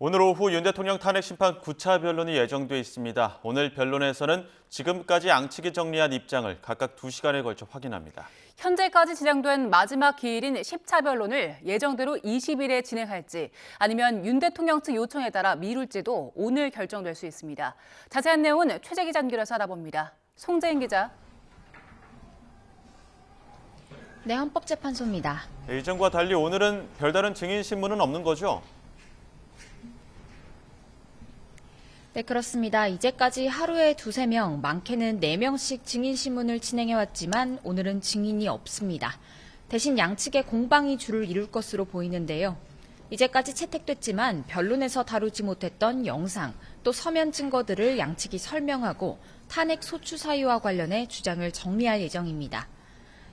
오늘 오후 윤 대통령 탄핵 심판 9차 변론이 예정돼 있습니다. 오늘 변론에서는 지금까지 양측이 정리한 입장을 각각 2시간에 걸쳐 확인합니다. 현재까지 진행된 마지막 기일인 10차 변론을 예정대로 20일에 진행할지 아니면 윤 대통령 측 요청에 따라 미룰지도 오늘 결정될 수 있습니다. 자세한 내용은 최재 기자 연결해서 알아봅니다. 송재인 기자. 네, 헌법재판소입니다. 이전과 달리 오늘은 별다른 증인 신문은 없는 거죠? 네, 그렇습니다. 이제까지 하루에 2~3명, 많게는 4명씩 증인신문을 진행해왔지만 오늘은 증인이 없습니다. 대신 양측의 공방이 주를 이룰 것으로 보이는데요. 이제까지 채택됐지만 변론에서 다루지 못했던 영상, 또 서면 증거들을 양측이 설명하고 탄핵 소추 사유와 관련해 주장을 정리할 예정입니다.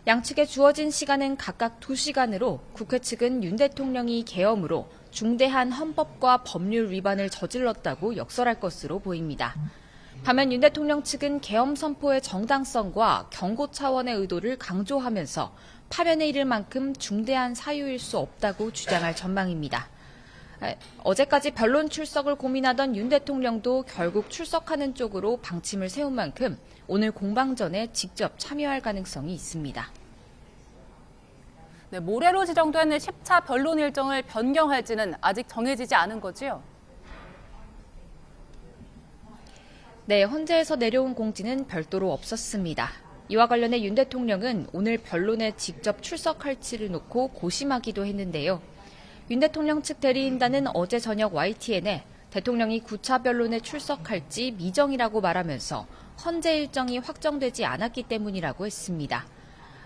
양측에 주어진 시간은 각각 2시간으로 국회 측은 윤 대통령이 계엄으로 중대한 헌법과 법률 위반을 저질렀다고 역설할 것으로 보입니다. 반면 윤 대통령 측은 계엄 선포의 정당성과 경고 차원의 의도를 강조하면서 파면에 이를 만큼 중대한 사유일 수 없다고 주장할 전망입니다. 어제까지 변론 출석을 고민하던 윤 대통령도 결국 출석하는 쪽으로 방침을 세운 만큼 오늘 공방전에 직접 참여할 가능성이 있습니다. 네, 모레로 지정된 10차 변론 일정을 변경할지는 아직 정해지지 않은 거지요? 네, 헌재에서 내려온 공지는 별도로 없었습니다. 이와 관련해 윤 대통령은 오늘 변론에 직접 출석할지를 놓고 고심하기도 했는데요. 윤 대통령 측 대리인단은 어제 저녁 YTN에 대통령이 9차 변론에 출석할지 미정이라고 말하면서 헌재 일정이 확정되지 않았기 때문이라고 했습니다.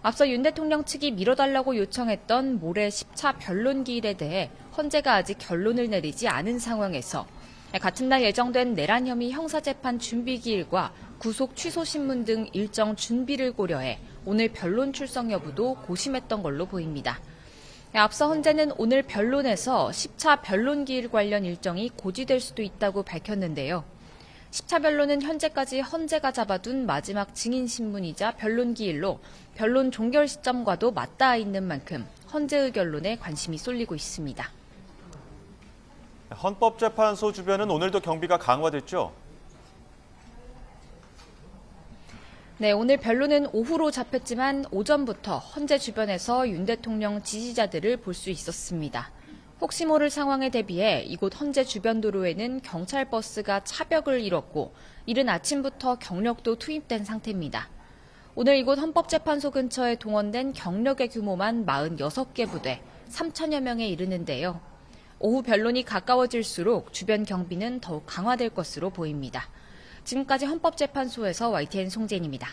앞서 윤 대통령 측이 미뤄달라고 요청했던 모레 10차 변론 기일에 대해 헌재가 아직 결론을 내리지 않은 상황에서 같은 날 예정된 내란 혐의 형사재판 준비 기일과 구속 취소 신문 등 일정 준비를 고려해 오늘 변론 출석 여부도 고심했던 걸로 보입니다. 앞서 헌재는 오늘 변론에서 10차 변론 기일 관련 일정이 고지될 수도 있다고 밝혔는데요. 10차 변론은 현재까지 헌재가 잡아둔 마지막 증인 신문이자 변론 기일로 변론 종결 시점과도 맞닿아 있는 만큼 헌재의 결론에 관심이 쏠리고 있습니다. 헌법재판소 주변은 오늘도 경비가 강화됐죠? 네, 오늘 변론은 오후로 잡혔지만 오전부터 헌재 주변에서 윤 대통령 지지자들을 볼 수 있었습니다. 혹시 모를 상황에 대비해 이곳 헌재 주변 도로에는 경찰 버스가 차벽을 이뤘고 이른 아침부터 경력도 투입된 상태입니다. 오늘 이곳 헌법재판소 근처에 동원된 경력의 규모만 46개 부대, 3천여 명에 이르는데요. 오후 변론이 가까워질수록 주변 경비는 더욱 강화될 것으로 보입니다. 지금까지 헌법재판소에서 YTN 송재인입니다.